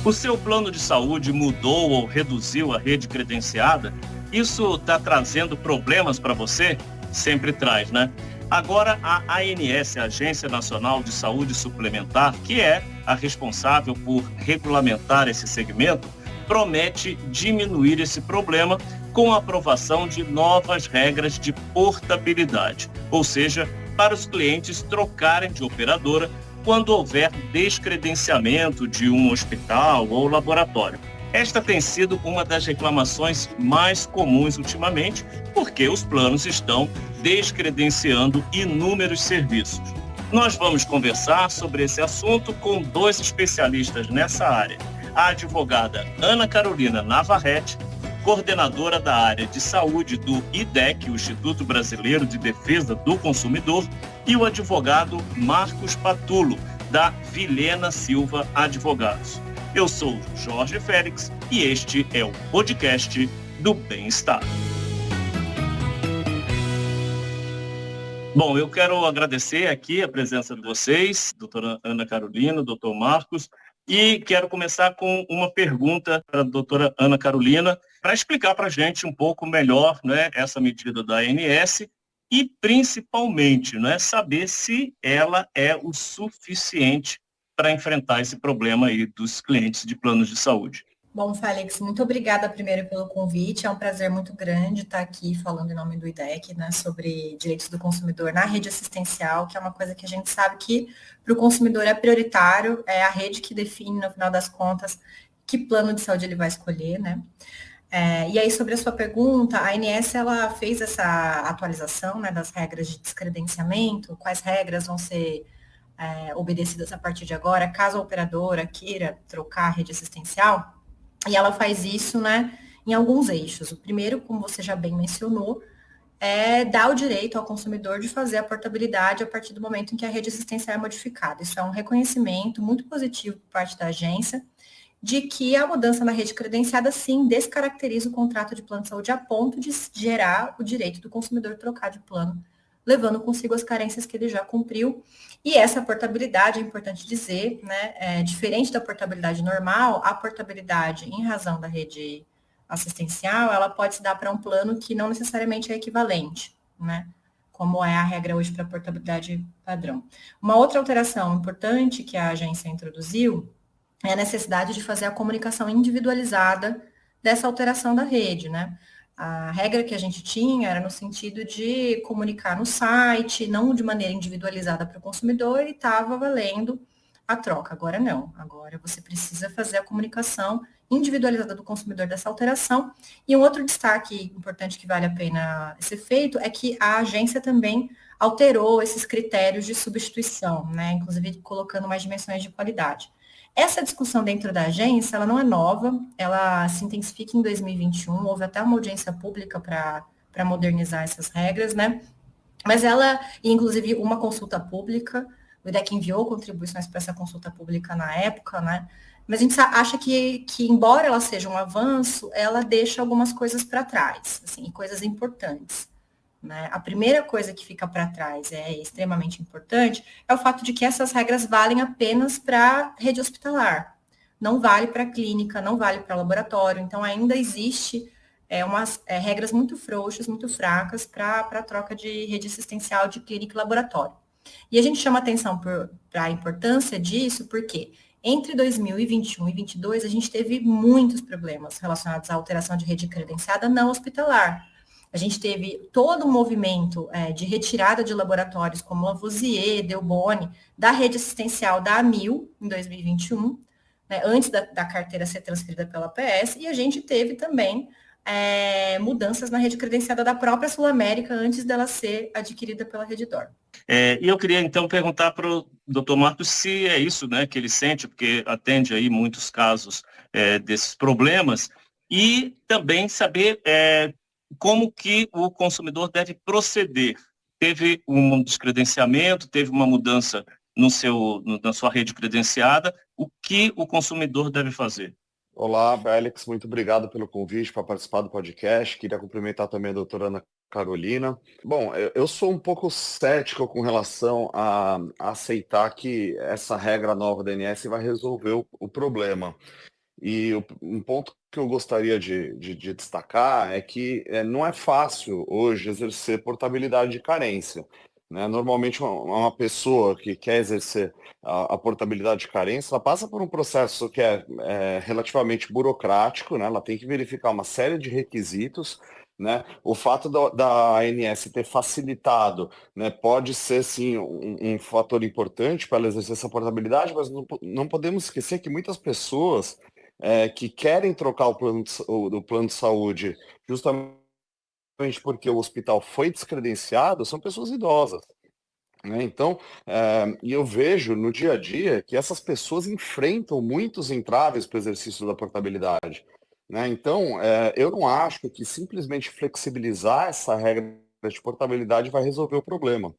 O seu plano de saúde mudou ou reduziu a rede credenciada? Isso está trazendo problemas para você? Sempre traz, né? Agora, a ANS, a Agência Nacional de Saúde Suplementar, que é a responsável por regulamentar esse segmento, promete diminuir esse problema com a aprovação de novas regras de portabilidade, ou seja, para os clientes trocarem de operadora quando houver descredenciamento de um hospital ou laboratório. Esta tem sido uma das reclamações mais comuns ultimamente, porque os planos estão descredenciando inúmeros serviços. Nós vamos conversar sobre esse assunto com dois especialistas nessa área. A advogada Ana Carolina Navarrete, coordenadora da área de saúde do IDEC, o Instituto Brasileiro de Defesa do Consumidor, e o advogado Marcos Patulo, da Vilhena Silva Advogados. Eu sou Jorge Félix e este é o podcast do Bem-Estar. Bom, eu quero agradecer aqui a presença de vocês, doutora Ana Carolina, doutor Marcos, e quero começar com uma pergunta para a doutora Ana Carolina, para explicar para a gente um pouco melhor, né, essa medida da ANS e, principalmente, né, saber se ela é o suficiente para enfrentar esse problema aí dos clientes de planos de saúde. Bom, Félix, muito obrigada primeiro pelo convite. É um prazer muito grande estar aqui falando em nome do IDEC, né, sobre direitos do consumidor na rede assistencial, que é uma coisa que a gente sabe que para o consumidor é prioritário, é a rede que define, no final das contas, que plano de saúde ele vai escolher, né? E aí, sobre a sua pergunta, a ANS ela fez essa atualização, né, das regras de descredenciamento, quais regras vão ser obedecidas a partir de agora, caso a operadora queira trocar a rede assistencial. E ela faz isso, né, em alguns eixos. O primeiro, como você já bem mencionou, é dar o direito ao consumidor de fazer a portabilidade a partir do momento em que a rede assistencial é modificada. Isso é um reconhecimento muito positivo por parte da agência de que a mudança na rede credenciada, sim, descaracteriza o contrato de plano de saúde a ponto de gerar o direito do consumidor trocar de plano, levando consigo as carências que ele já cumpriu. E essa portabilidade, é importante dizer, né, diferente da portabilidade normal, a portabilidade em razão da rede assistencial, ela pode se dar para um plano que não necessariamente é equivalente, né, como é a regra hoje para a portabilidade padrão. Uma outra alteração importante que a agência introduziu é a necessidade de fazer a comunicação individualizada dessa alteração da rede, né? A regra que a gente tinha era no sentido de comunicar no site, não de maneira individualizada para o consumidor, e estava valendo a troca. Agora não. Agora você precisa fazer a comunicação individualizada do consumidor dessa alteração. E um outro destaque importante que vale a pena ser feito é que a agência também alterou esses critérios de substituição, né? Inclusive colocando mais dimensões de qualidade. Essa discussão dentro da agência, ela não é nova, ela se intensifica em 2021, houve até uma audiência pública para modernizar essas regras, né? Mas ela, inclusive, uma consulta pública, o IDEC enviou contribuições para essa consulta pública na época, né? Mas a gente acha que embora ela seja um avanço, ela deixa algumas coisas para trás, assim, coisas importantes. Né? A primeira coisa que fica para trás é extremamente importante, é o fato de que essas regras valem apenas para rede hospitalar, não vale para clínica, não vale para laboratório, então ainda existe umas regras muito frouxas, muito fracas para a troca de rede assistencial de clínica e laboratório. E a gente chama atenção para a importância disso, porque entre 2021 e 2022 a gente teve muitos problemas relacionados à alteração de rede credenciada não hospitalar. A gente teve todo um movimento de retirada de laboratórios como Lavoisier, Delboni, da rede assistencial da Amil, em 2021, né, antes da carteira ser transferida pela APS, e a gente teve também mudanças na rede credenciada da própria Sul América, antes dela ser adquirida pela Redditor. E eu queria, então, perguntar para o doutor Marcos se é isso, né, que ele sente, porque atende aí muitos casos desses problemas, e também saber como que o consumidor deve proceder. Teve um descredenciamento, teve uma mudança na sua rede credenciada, o que o consumidor deve fazer? Olá, Alex, muito obrigado pelo convite para participar do podcast. Queria cumprimentar também a doutora Ana Carolina. Bom, eu sou um pouco cético com relação a aceitar que essa regra nova da ANS vai resolver o problema. E um ponto que eu gostaria de destacar é que não é fácil hoje exercer portabilidade de carência, né? Normalmente uma pessoa que quer exercer a portabilidade de carência, ela passa por um processo que é relativamente burocrático, né? Ela tem que verificar uma série de requisitos, né? O fato da ANS ter facilitado, né, pode ser sim um fator importante para ela exercer essa portabilidade, mas não podemos esquecer que muitas pessoas que querem trocar o plano de saúde justamente porque o hospital foi descredenciado, são pessoas idosas, né? Então, e eu vejo no dia a dia que essas pessoas enfrentam muitos entraves para o exercício da portabilidade, né? Então, eu não acho que simplesmente flexibilizar essa regra de portabilidade vai resolver o problema.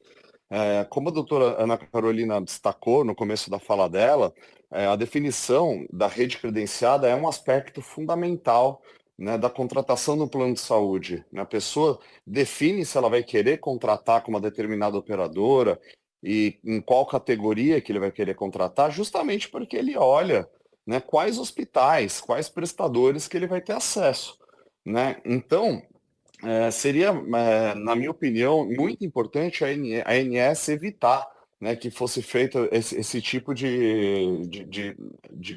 Como a doutora Ana Carolina destacou no começo da fala dela, a definição da rede credenciada é um aspecto fundamental, né, da contratação do plano de saúde, né? A pessoa define se ela vai querer contratar com uma determinada operadora e em qual categoria que ele vai querer contratar, justamente porque ele olha, né, quais hospitais, quais prestadores que ele vai ter acesso, né? Então, seria, na minha opinião, muito importante a ANS evitar, né, que fosse feito esse tipo de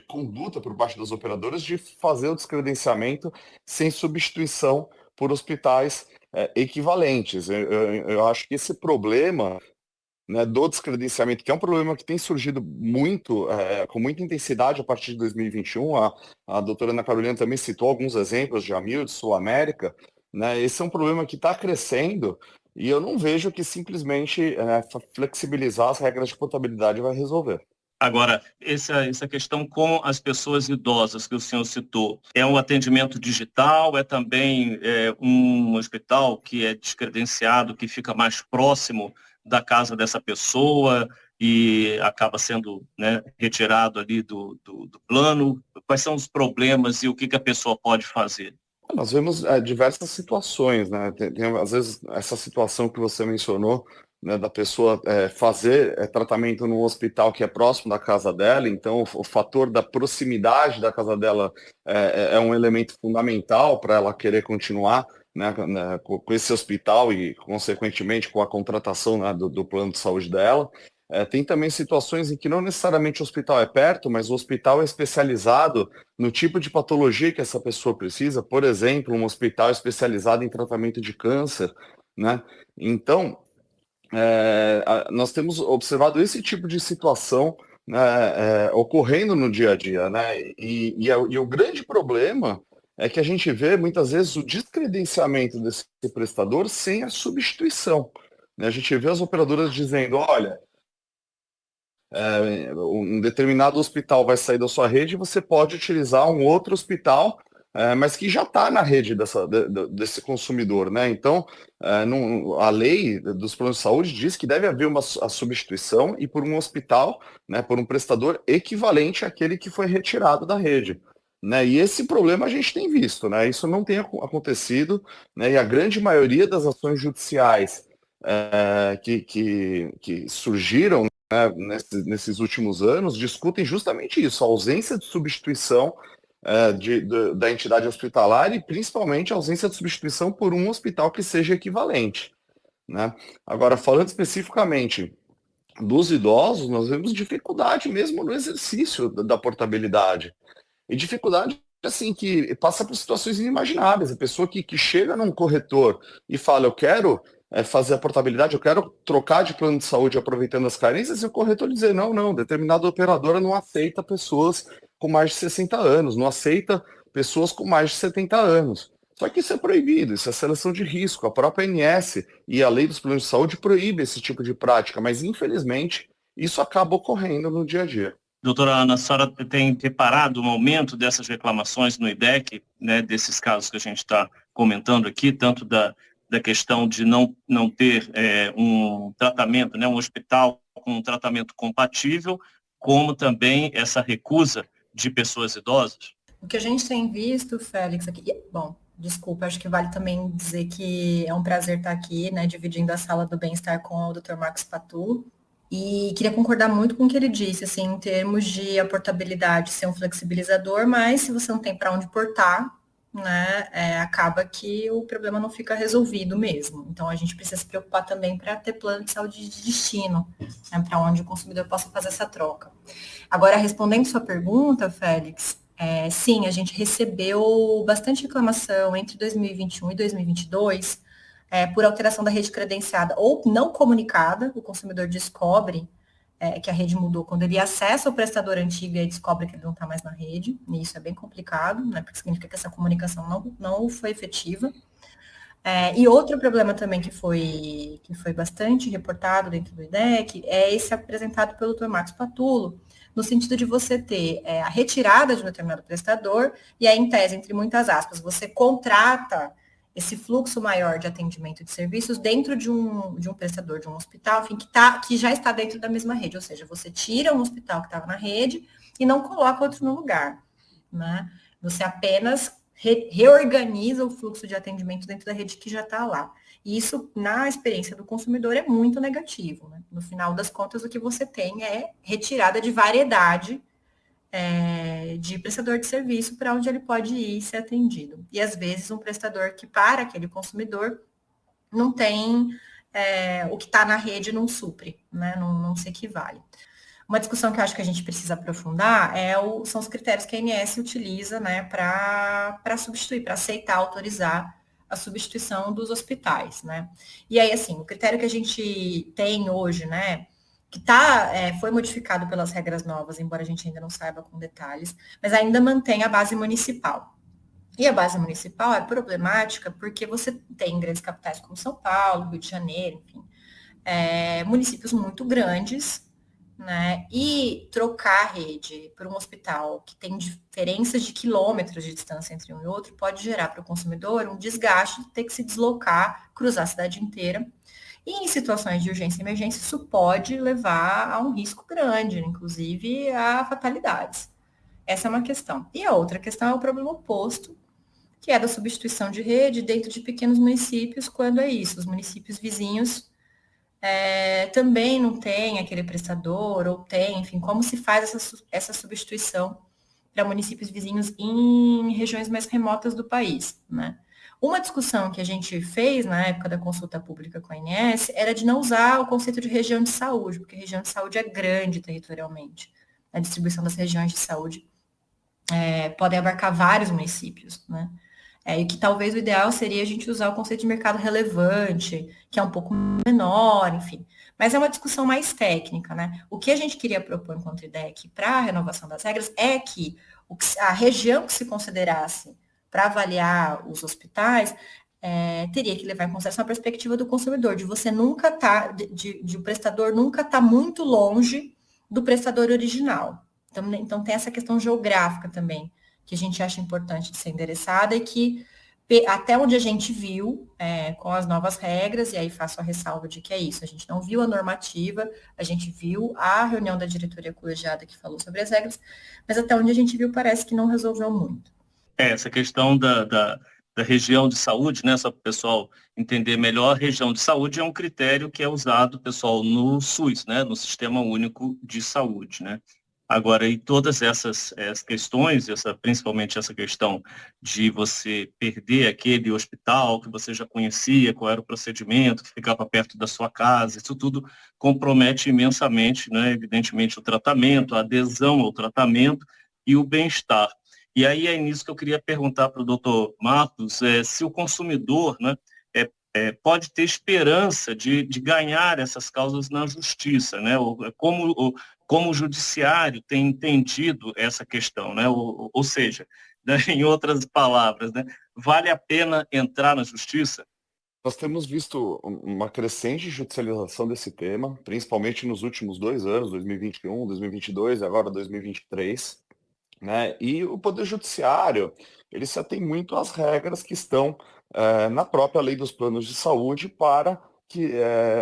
conduta por parte das operadoras de fazer o descredenciamento sem substituição por hospitais equivalentes. Eu acho que esse problema, né, do descredenciamento, que é um problema que tem surgido muito, com muita intensidade a partir de 2021. A doutora Ana Carolina também citou alguns exemplos de Amil, de Sul América, né? Esse é um problema que está crescendo e eu não vejo que simplesmente flexibilizar as regras de portabilidade vai resolver. Agora, essa questão com as pessoas idosas que o senhor citou, é um atendimento digital, é também um hospital que é descredenciado, que fica mais próximo da casa dessa pessoa e acaba sendo, né, retirado ali do plano? Quais são os problemas e o que a pessoa pode fazer? Nós vemos diversas situações, né? Às vezes essa situação que você mencionou, né, da pessoa fazer tratamento num hospital que é próximo da casa dela, então o fator da proximidade da casa dela é um elemento fundamental para ela querer continuar, né, com esse hospital e, consequentemente, com a contratação, né, do plano de saúde dela. Tem também situações em que não necessariamente o hospital é perto, mas o hospital é especializado no tipo de patologia que essa pessoa precisa, por exemplo, um hospital especializado em tratamento de câncer, né? Então, nós temos observado esse tipo de situação, né, ocorrendo no dia a dia, né? E o grande problema é que a gente vê muitas vezes o descredenciamento desse prestador sem a substituição, né? A gente vê as operadoras dizendo, olha, um determinado hospital vai sair da sua rede, você pode utilizar um outro hospital, mas que já está na rede desse consumidor, né? Então, a lei dos planos de saúde diz que deve haver a substituição e por um hospital, né, por um prestador equivalente àquele que foi retirado da rede, né? E esse problema a gente tem visto, né? Isso não tem acontecido, né? E a grande maioria das ações judiciais que surgiram nesses últimos anos discutem justamente isso, a ausência de substituição da entidade hospitalar e principalmente a ausência de substituição por um hospital que seja equivalente, né? Agora, falando especificamente dos idosos, nós vemos dificuldade mesmo no exercício da portabilidade. E dificuldade, assim, que passa por situações inimagináveis. A pessoa que chega num corretor e fala, eu quero fazer a portabilidade, eu quero trocar de plano de saúde aproveitando as carências, e o corretor dizer, não, determinada operadora não aceita pessoas com mais de 60 anos, não aceita pessoas com mais de 70 anos. Só que isso é proibido, isso é seleção de risco. A própria ANS e a lei dos planos de saúde proíbe esse tipo de prática, mas infelizmente isso acaba ocorrendo no dia a dia. Doutora Ana, a senhora tem reparado um aumento dessas reclamações no IDEC, né, desses casos que a gente está comentando aqui, tanto da questão de não ter um tratamento, né, um hospital com um tratamento compatível, como também essa recusa de pessoas idosas? O que a gente tem visto, Félix, aqui, bom, desculpa, acho que vale também dizer que é um prazer estar aqui, né, dividindo a sala do bem-estar com o Dr. Marcos Patu. E queria concordar muito com o que ele disse, assim, em termos de a portabilidade ser um flexibilizador, mas se você não tem para onde portar, né, acaba que o problema não fica resolvido mesmo. Então a gente precisa se preocupar também para ter plano de saúde de destino, né, para onde o consumidor possa fazer essa troca. Agora, respondendo sua pergunta, Félix, sim, a gente recebeu bastante reclamação entre 2021 e 2022 por alteração da rede credenciada ou não comunicada, o consumidor descobre que a rede mudou quando ele acessa o prestador antigo e aí descobre que ele não está mais na rede, e isso é bem complicado, né, porque significa que essa comunicação não foi efetiva. E outro problema também que foi bastante reportado dentro do IDEC é esse apresentado pelo Dr. Marcos Patulo, no sentido de você ter a retirada de um determinado prestador, e aí, em tese, entre muitas aspas, você contrata esse fluxo maior de atendimento de serviços dentro de um prestador, de um hospital, enfim, que já está dentro da mesma rede, ou seja, você tira um hospital que estava na rede e não coloca outro no lugar, né? Você apenas reorganiza o fluxo de atendimento dentro da rede que já está lá. E isso, na experiência do consumidor, é muito negativo, né? No final das contas, o que você tem é retirada de variedade de prestador de serviço para onde ele pode ir ser atendido. E, às vezes, um prestador que, para aquele consumidor, não tem o que está na rede, não supre, né? Não se equivale. Uma discussão que eu acho que a gente precisa aprofundar são os critérios que a ANS utiliza, né, para substituir, para aceitar, autorizar a substituição dos hospitais, né? E aí, assim, o critério que a gente tem hoje, né, que foi modificado pelas regras novas, embora a gente ainda não saiba com detalhes, mas ainda mantém a base municipal. E a base municipal é problemática porque você tem grandes capitais como São Paulo, Rio de Janeiro, enfim, municípios muito grandes, né? E trocar a rede por um hospital que tem diferenças de quilômetros de distância entre um e outro pode gerar para o consumidor um desgaste de ter que se deslocar, cruzar a cidade inteira. E em situações de urgência e emergência, isso pode levar a um risco grande, inclusive a fatalidades. Essa é uma questão. E a outra questão é o problema oposto, que é da substituição de rede dentro de pequenos municípios, quando é isso, os municípios vizinhos também não tem aquele prestador, ou tem, enfim, como se faz essa substituição para municípios vizinhos em regiões mais remotas do país, né? Uma discussão que a gente fez na época da consulta pública com a ANS era de não usar o conceito de região de saúde, porque região de saúde é grande territorialmente. A distribuição das regiões de saúde podem abarcar vários municípios, né? E que talvez o ideal seria a gente usar o conceito de mercado relevante, que é um pouco menor, enfim. Mas é uma discussão mais técnica, né? O que a gente queria propor enquanto ideia aqui para a renovação das regras é que a região que se considerasse para avaliar os hospitais teria que levar em consideração a perspectiva do consumidor, de você nunca de o prestador nunca tá muito longe do prestador original. Então tem essa questão geográfica também, que a gente acha importante de ser endereçada e que, até onde a gente viu, com as novas regras, e aí faço a ressalva de que é isso, a gente não viu a normativa, a gente viu a reunião da diretoria colegiada que falou sobre as regras, mas até onde a gente viu parece que não resolveu muito. Essa questão da região de saúde, né, só para o pessoal entender melhor, a região de saúde é um critério que é usado, pessoal, no SUS, né, no Sistema Único de Saúde, né. Agora, e todas essas questões, principalmente essa questão de você perder aquele hospital que você já conhecia, qual era o procedimento, que ficava perto da sua casa, isso tudo compromete imensamente, né, evidentemente, o tratamento, a adesão ao tratamento e o bem-estar. E aí é nisso que eu queria perguntar para o doutor Marcos, se o consumidor, né, pode ter esperança de ganhar essas causas na justiça, né? Como o judiciário tem entendido essa questão, né? Ou seja, né, em outras palavras, né, vale a pena entrar na justiça? Nós temos visto uma crescente judicialização desse tema, principalmente nos últimos 2 anos, 2021, 2022 e agora 2023. Né? E o Poder Judiciário, ele se atém muito às regras que estão na própria lei dos planos de saúde para que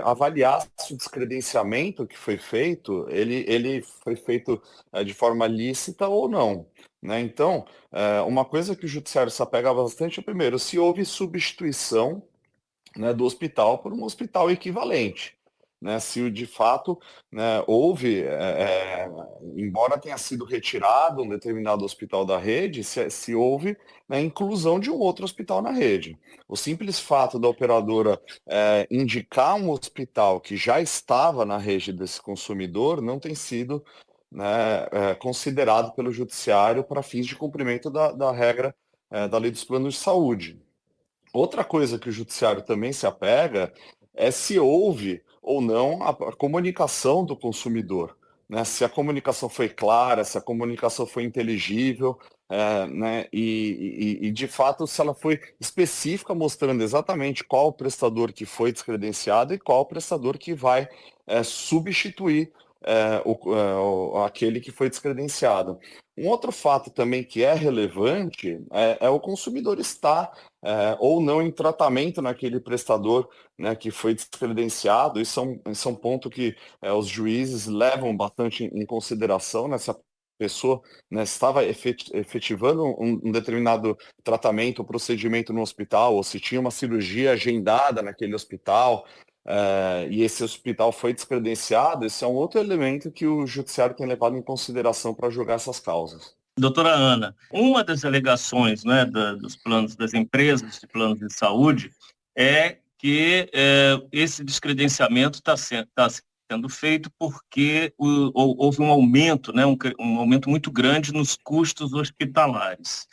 avaliar se o descredenciamento que foi feito, ele foi feito de forma lícita ou não. Né? Então, uma coisa que o Judiciário se apega bastante é, primeiro, se houve substituição, né, do hospital por um hospital equivalente. né, se de fato, né, houve, embora tenha sido retirado um determinado hospital da rede, se houve, né, inclusão de um outro hospital na rede. O simples fato da operadora indicar um hospital que já estava na rede desse consumidor não tem sido, né, considerado pelo judiciário para fins de cumprimento da regra da lei dos planos de saúde. Outra coisa que o judiciário também se apega é se houve ou não a comunicação do consumidor, né? Se a comunicação foi clara, se a comunicação foi inteligível, né? E, de fato se ela foi específica, mostrando exatamente qual o prestador que foi descredenciado e qual o prestador que vai substituir aquele que foi descredenciado. Um outro fato também que é relevante é o consumidor estar ou não em tratamento naquele prestador, né, que foi descredenciado. Isso é um ponto que os juízes levam bastante em consideração, né, se a pessoa, né, estava efetivando um determinado tratamento ou procedimento no hospital, ou se tinha uma cirurgia agendada naquele hospital, e esse hospital foi descredenciado. Esse é um outro elemento que o judiciário tem levado em consideração para julgar essas causas. Doutora Ana, uma das alegações, né, dos planos das empresas de planos de saúde é que esse descredenciamento está sendo feito porque houve um aumento, né, um aumento muito grande nos custos hospitalares.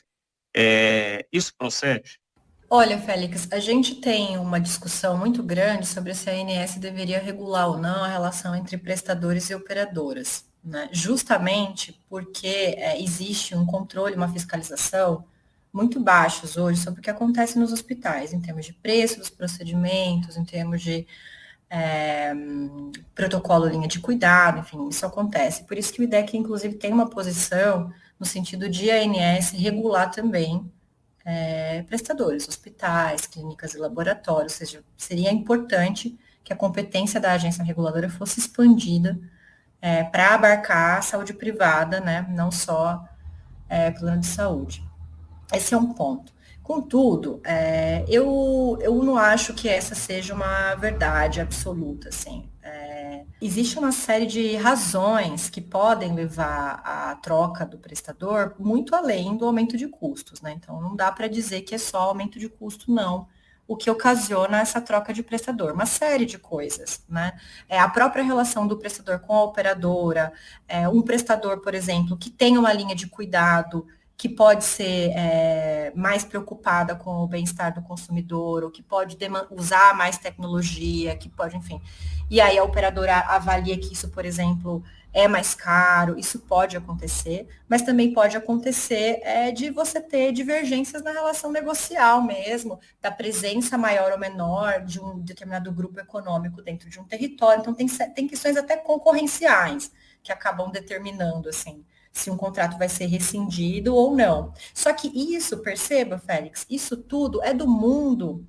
Isso procede? Olha, Félix, a gente tem uma discussão muito grande sobre se a ANS deveria regular ou não a relação entre prestadores e operadoras, né? Justamente porque existe um controle, uma fiscalização muito baixos hoje sobre o que acontece nos hospitais, em termos de preço dos procedimentos, em termos de protocolo linha de cuidado, enfim, isso acontece. Por isso que o IDEC, inclusive, tem uma posição no sentido de a ANS regular também prestadores, hospitais, clínicas e laboratórios, ou seja, seria importante que a competência da agência reguladora fosse expandida para abarcar a saúde privada, né, não só plano de saúde. Esse é um ponto. Contudo, eu não acho que essa seja uma verdade absoluta, assim. Existe uma série de razões que podem levar à troca do prestador muito além do aumento de custos, né? Então, não dá para dizer que é só aumento de custo, não, o que ocasiona essa troca de prestador. Uma série de coisas, né? A própria relação do prestador com a operadora, um prestador, por exemplo, que tem uma linha de cuidado que pode ser mais preocupada com o bem-estar do consumidor, ou que pode usar mais tecnologia, que pode, enfim. E aí a operadora avalia que isso, por exemplo, é mais caro, isso pode acontecer, mas também pode acontecer de você ter divergências na relação negocial mesmo, da presença maior ou menor de um determinado grupo econômico dentro de um território. Então, tem questões até concorrenciais que acabam determinando, assim, se um contrato vai ser rescindido ou não. Só que isso, perceba, Félix, isso tudo é do mundo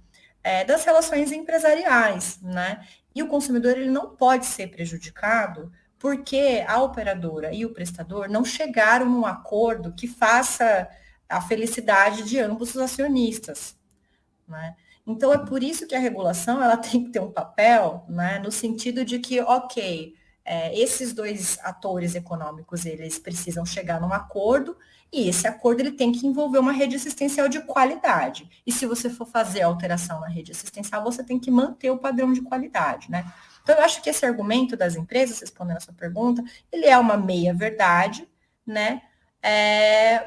das relações empresariais, né? E o consumidor ele não pode ser prejudicado porque a operadora e o prestador não chegaram num acordo que faça a felicidade de ambos os acionistas, né? Então, é por isso que a regulação ela tem que ter um papel, né, no sentido de que, ok, esses dois atores econômicos, eles precisam chegar num acordo, e esse acordo ele tem que envolver uma rede assistencial de qualidade. E se você for fazer alteração na rede assistencial, você tem que manter o padrão de qualidade, né? Então, eu acho que esse argumento das empresas, respondendo a sua pergunta, ele é uma meia-verdade, né?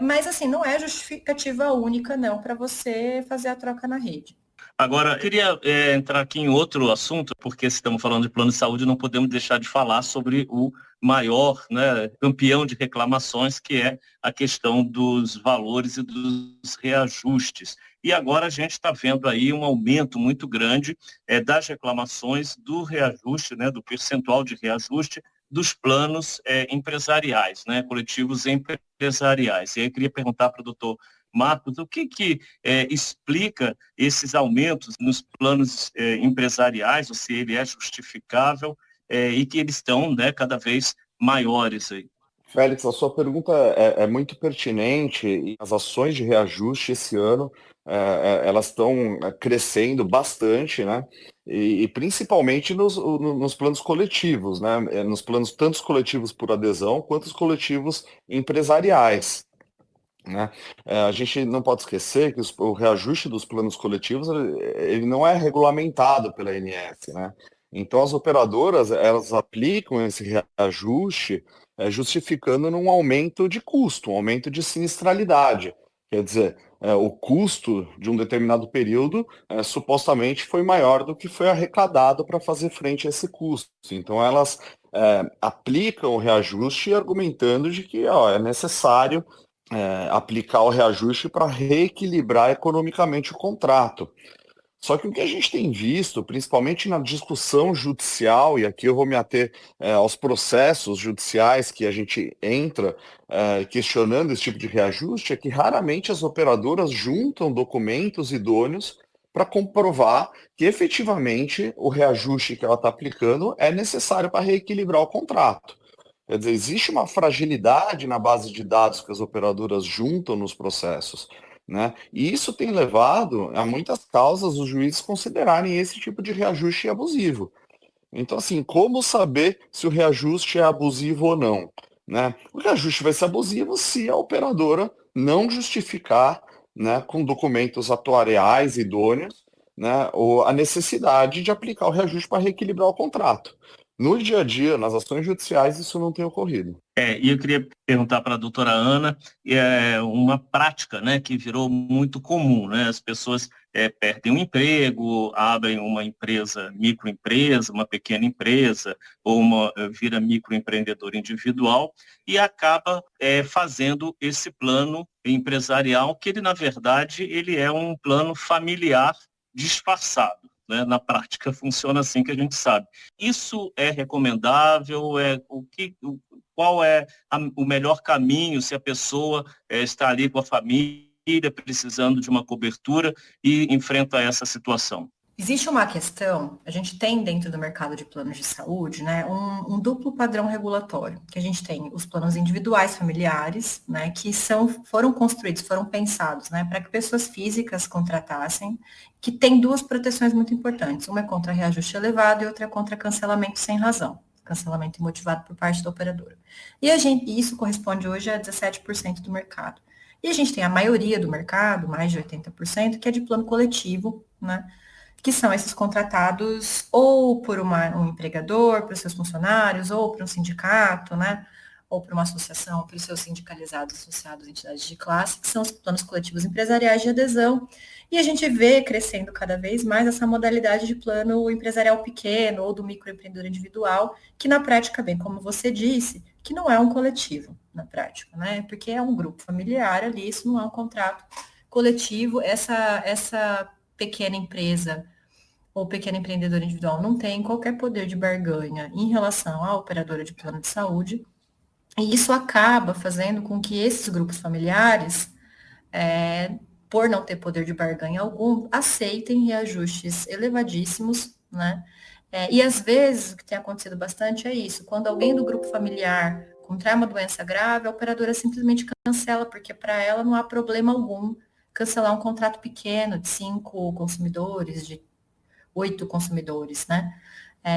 Mas, assim, não é justificativa única, não, para você fazer a troca na rede. Agora, eu queria entrar aqui em outro assunto, porque se estamos falando de plano de saúde, não podemos deixar de falar sobre o maior, né, campeão de reclamações, que é a questão dos valores e dos reajustes. E agora a gente está vendo aí um aumento muito grande das reclamações do reajuste, né, do percentual de reajuste dos planos empresariais, né, coletivos empresariais. E aí eu queria perguntar para o doutor Marcos, o que explica esses aumentos nos planos empresariais, ou se ele é justificável e que eles estão, né, cada vez maiores aí? Félix, a sua pergunta é muito pertinente e as ações de reajuste esse ano, elas estão crescendo bastante, né? E principalmente nos planos coletivos, né? Nos planos tanto os coletivos por adesão quanto os coletivos empresariais, né? A gente não pode esquecer que o reajuste dos planos coletivos, ele não é regulamentado pela ANS, né? Então as operadoras, elas aplicam esse reajuste, justificando num aumento de custo, um aumento de sinistralidade. Quer dizer, o custo de um determinado período, supostamente foi maior do que foi arrecadado para fazer frente a esse custo. Então elas aplicam o reajuste argumentando de que, ó, é necessário aplicar o reajuste para reequilibrar economicamente o contrato. Só que o que a gente tem visto, principalmente na discussão judicial, e aqui eu vou me ater aos processos judiciais que a gente entra questionando esse tipo de reajuste, é que raramente as operadoras juntam documentos idôneos para comprovar que efetivamente o reajuste que ela está aplicando é necessário para reequilibrar o contrato. Quer dizer, existe uma fragilidade na base de dados que as operadoras juntam nos processos, né? E isso tem levado a muitas causas os juízes considerarem esse tipo de reajuste abusivo. Então, assim, como saber se o reajuste é abusivo ou não, né? O reajuste vai ser abusivo se a operadora não justificar, né, com documentos atuariais idôneos, né, ou a necessidade de aplicar o reajuste para reequilibrar o contrato. No dia a dia, nas ações judiciais, isso não tem ocorrido. E eu queria perguntar para a doutora Ana, uma prática, né, que virou muito comum, né? As pessoas perdem um emprego, abrem uma empresa, microempresa, uma pequena empresa, ou vira microempreendedor individual e acaba fazendo esse plano empresarial, que ele, na verdade, ele é um plano familiar disfarçado. Né? Na prática funciona assim, que a gente sabe. Isso é recomendável? Qual é o melhor caminho se a pessoa está ali com a família, precisando de uma cobertura e enfrenta essa situação? Existe uma questão, a gente tem dentro do mercado de planos de saúde, né, um duplo padrão regulatório, que a gente tem os planos individuais familiares, né, que foram construídos, foram pensados, né, para que pessoas físicas contratassem, que tem duas proteções muito importantes, uma é contra reajuste elevado e outra é contra cancelamento sem razão, cancelamento imotivado por parte da operadora. E isso corresponde hoje a 17% do mercado. E a gente tem a maioria do mercado, mais de 80%, que é de plano coletivo, né, que são esses contratados ou por um empregador, para os seus funcionários, ou para um sindicato, né? Ou para uma associação, para os seus sindicalizados, associados, entidades de classe, que são os planos coletivos empresariais de adesão. E a gente vê crescendo cada vez mais essa modalidade de plano empresarial pequeno ou do microempreendedor individual, que na prática, bem como você disse, que não é um coletivo na prática, né? Porque é um grupo familiar ali, isso não é um contrato coletivo. Essa pequena empresa ou pequeno empreendedor individual não tem qualquer poder de barganha em relação à operadora de plano de saúde, e isso acaba fazendo com que esses grupos familiares, por não ter poder de barganha algum, aceitem reajustes elevadíssimos, né? E às vezes o que tem acontecido bastante é isso, quando alguém do grupo familiar contrai uma doença grave, a operadora simplesmente cancela, porque para ela não há problema algum cancelar um contrato pequeno de 5 consumidores, de 8 consumidores, né?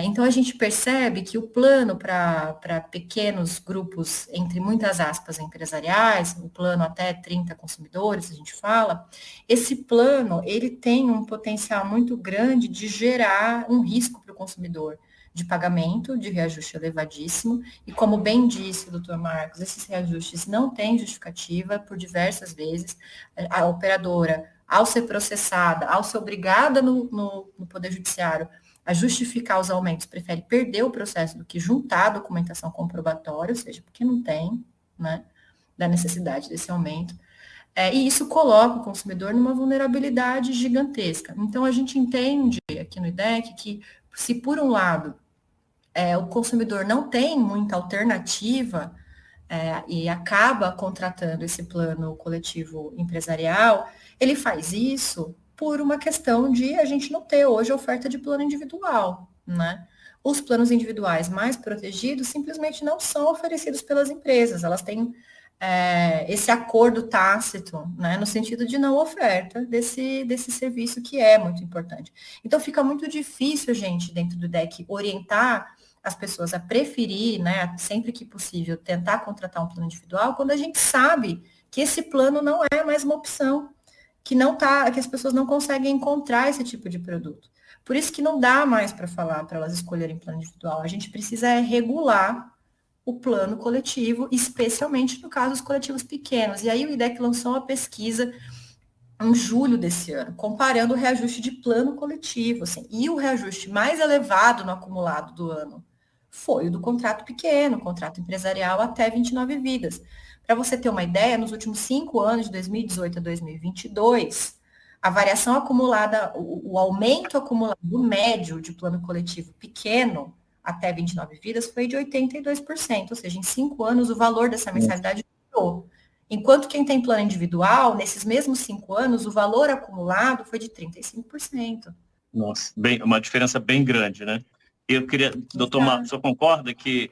Então, a gente percebe que o plano para pequenos grupos, entre muitas aspas, empresariais, o plano até 30 consumidores, a gente fala, esse plano, ele tem um potencial muito grande de gerar um risco para o consumidor, de pagamento, de reajuste elevadíssimo, e como bem disse o doutor Marcos, esses reajustes não têm justificativa por diversas vezes. A operadora, ao ser processada, ao ser obrigada no Poder Judiciário a justificar os aumentos, prefere perder o processo do que juntar a documentação comprobatória, ou seja, porque não tem, né, da necessidade desse aumento. E isso coloca o consumidor numa vulnerabilidade gigantesca. Então, a gente entende aqui no IDEC que, se por um lado, o consumidor não tem muita alternativa e acaba contratando esse plano coletivo empresarial, ele faz isso por uma questão de a gente não ter hoje oferta de plano individual, né? Os planos individuais mais protegidos simplesmente não são oferecidos pelas empresas, elas têm esse acordo tácito, né, no sentido de não oferta desse serviço que é muito importante. Então fica muito difícil a gente, dentro do IDEC, orientar as pessoas a preferir, né, sempre que possível, tentar contratar um plano individual, quando a gente sabe que esse plano não é mais uma opção, que as pessoas não conseguem encontrar esse tipo de produto. Por isso que não dá mais para falar para elas escolherem plano individual. A gente precisa regular o plano coletivo, especialmente no caso dos coletivos pequenos. E aí o IDEC lançou uma pesquisa em julho desse ano, comparando o reajuste de plano coletivo, assim, e o reajuste mais elevado no acumulado do ano foi o do contrato pequeno, contrato empresarial até 29 vidas. Para você ter uma ideia, nos últimos 5 anos, de 2018 a 2022, a variação acumulada, o aumento acumulado médio de plano coletivo pequeno até 29 vidas foi de 82%, ou seja, em 5 anos o valor dessa mensalidade aumentou. Enquanto quem tem plano individual, nesses mesmos 5 anos, o valor acumulado foi de 35%. Nossa, uma diferença bem grande, né? Eu queria, doutor Marcos, o senhor concorda que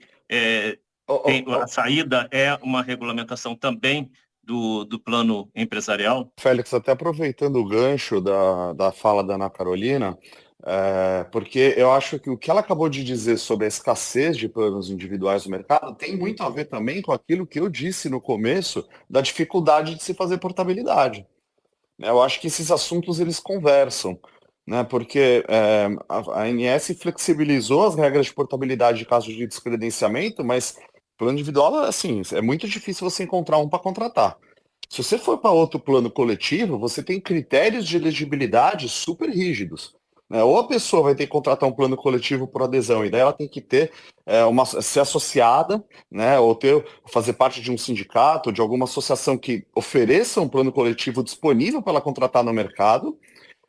a saída é uma regulamentação também do plano empresarial? Félix, até aproveitando o gancho da fala da Ana Carolina, porque eu acho que o que ela acabou de dizer sobre a escassez de planos individuais no mercado tem muito a ver também com aquilo que eu disse no começo da dificuldade de se fazer portabilidade. Eu acho que esses assuntos eles conversam, né? Porque a ANS flexibilizou as regras de portabilidade de casos de descredenciamento, mas plano individual, assim, é muito difícil você encontrar um para contratar. Se você for para outro plano coletivo, você tem critérios de elegibilidade super rígidos, né? Ou a pessoa vai ter que contratar um plano coletivo por adesão, e daí ela tem que ter ser associada, né? Ou fazer parte de um sindicato, de alguma associação que ofereça um plano coletivo disponível para ela contratar no mercado,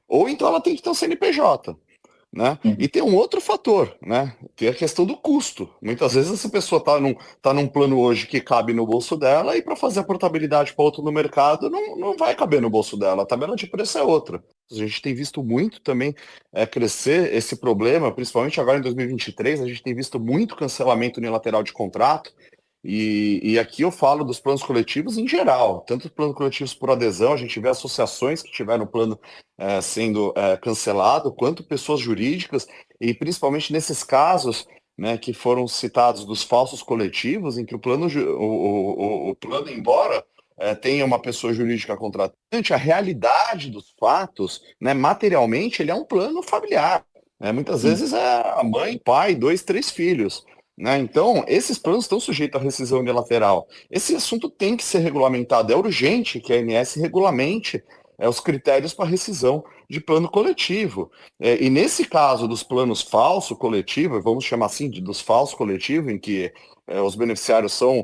ou então ela tem que ter um CNPJ. Né? E tem um outro fator, né? Tem a questão do custo. Muitas vezes essa pessoa está num plano hoje que cabe no bolso dela e para fazer a portabilidade para outro no mercado não vai caber no bolso dela. A tabela de preço é outra. A gente tem visto muito também crescer esse problema, principalmente agora em 2023, a gente tem visto muito cancelamento unilateral de contrato. E aqui eu falo dos planos coletivos em geral, tanto os planos coletivos por adesão, a gente vê associações que tiveram o plano sendo cancelado, quanto pessoas jurídicas, e principalmente nesses casos, né, que foram citados dos falsos coletivos, em que o plano embora tenha uma pessoa jurídica contratante, a realidade dos fatos, né, materialmente, ele é um plano familiar. Muitas vezes é a mãe, pai, 2, 3 filhos. Né? Então, esses planos estão sujeitos à rescisão unilateral. Esse assunto tem que ser regulamentado. É urgente que a ANS regulamente os critérios para rescisão de plano coletivo. E nesse caso dos planos falso coletivo, vamos chamar assim dos falsos coletivos, em que os beneficiários são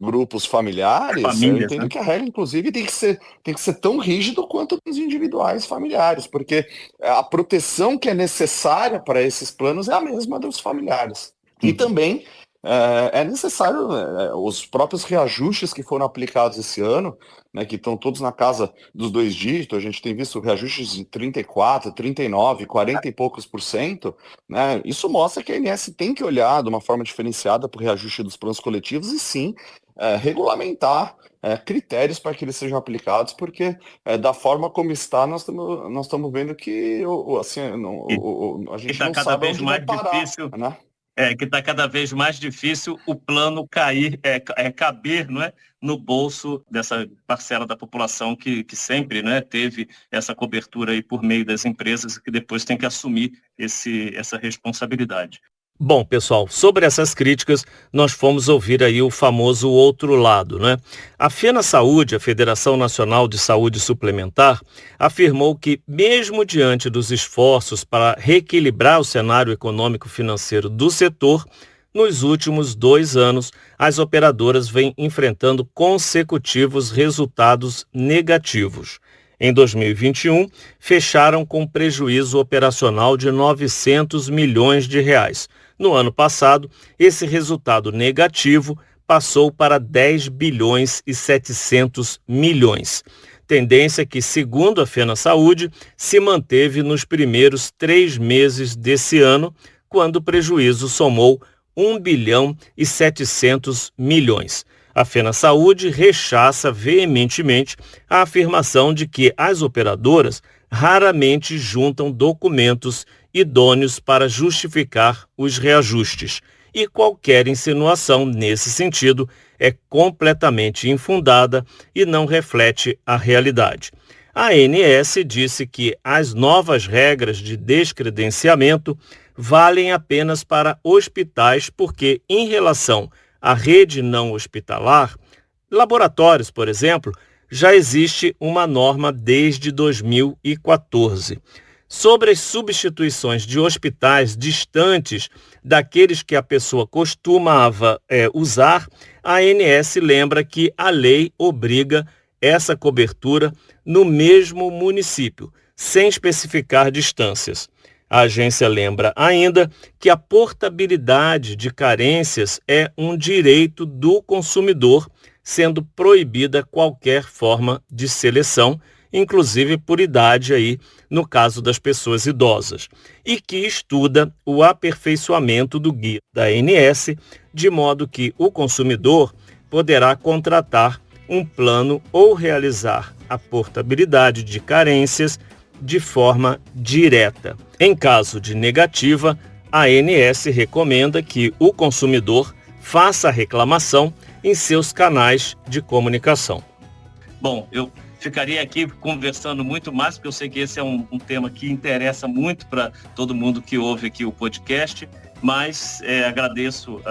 grupos familiares, eu entendo, né? Que a regra, inclusive, tem que ser tão rígido quanto os individuais familiares, porque a proteção que é necessária para esses planos é a mesma dos familiares. E também é necessário os próprios reajustes que foram aplicados esse ano, né, que estão todos na casa dos 2 dígitos, a gente tem visto reajustes de 34%, 39%, 40 e poucos %, né, isso mostra que a ANS tem que olhar de uma forma diferenciada para o reajuste dos planos coletivos e sim regulamentar critérios para que eles sejam aplicados, porque da forma como está, nós estamos vendo que assim, a gente não sabe onde vai parar, difícil, né? Que está cada vez mais difícil o plano caber, não é, no bolso dessa parcela da população que sempre, né, teve essa cobertura aí por meio das empresas e que depois tem que assumir essa responsabilidade. Bom, pessoal, sobre essas críticas, nós fomos ouvir aí o famoso outro lado, né? A FenaSaúde, a Federação Nacional de Saúde Suplementar, afirmou que, mesmo diante dos esforços para reequilibrar o cenário econômico-financeiro do setor, nos últimos 2 anos, as operadoras vêm enfrentando consecutivos resultados negativos. Em 2021, fecharam com prejuízo operacional de R$900 milhões. No ano passado, esse resultado negativo passou para 10 bilhões e 700 milhões. Tendência que, segundo a FenaSaúde, se manteve nos primeiros 3 meses desse ano, quando o prejuízo somou 1 bilhão e 700 milhões. A FenaSaúde rechaça veementemente a afirmação de que as operadoras raramente juntam documentos idôneos para justificar os reajustes, e qualquer insinuação nesse sentido é completamente infundada e não reflete a realidade. A ANS disse que as novas regras de descredenciamento valem apenas para hospitais porque, em relação à rede não hospitalar, laboratórios, por exemplo, já existe uma norma desde 2014. Sobre as substituições de hospitais distantes daqueles que a pessoa costumava usar, a ANS lembra que a lei obriga essa cobertura no mesmo município, sem especificar distâncias. A agência lembra ainda que a portabilidade de carências é um direito do consumidor, sendo proibida qualquer forma de seleção, inclusive por idade aí, no caso das pessoas idosas, e que estuda o aperfeiçoamento do guia da ANS, de modo que o consumidor poderá contratar um plano ou realizar a portabilidade de carências de forma direta. Em caso de negativa, a ANS recomenda que o consumidor faça a reclamação em seus canais de comunicação. Bom, eu ficaria aqui conversando muito mais, porque eu sei que esse é um tema que interessa muito para todo mundo que ouve aqui o podcast, mas agradeço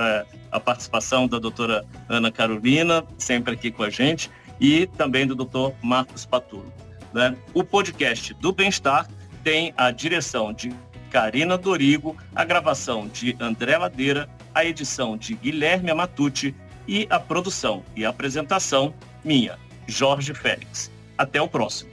a participação da doutora Ana Carolina, sempre aqui com a gente, e também do doutor Marcos Patulo. Né? O podcast do Bem-Estar tem a direção de Karina Dorigo, a gravação de André Ladeira, a edição de Guilherme Amatucci e a produção e apresentação minha, Jorge Félix. Até o próximo.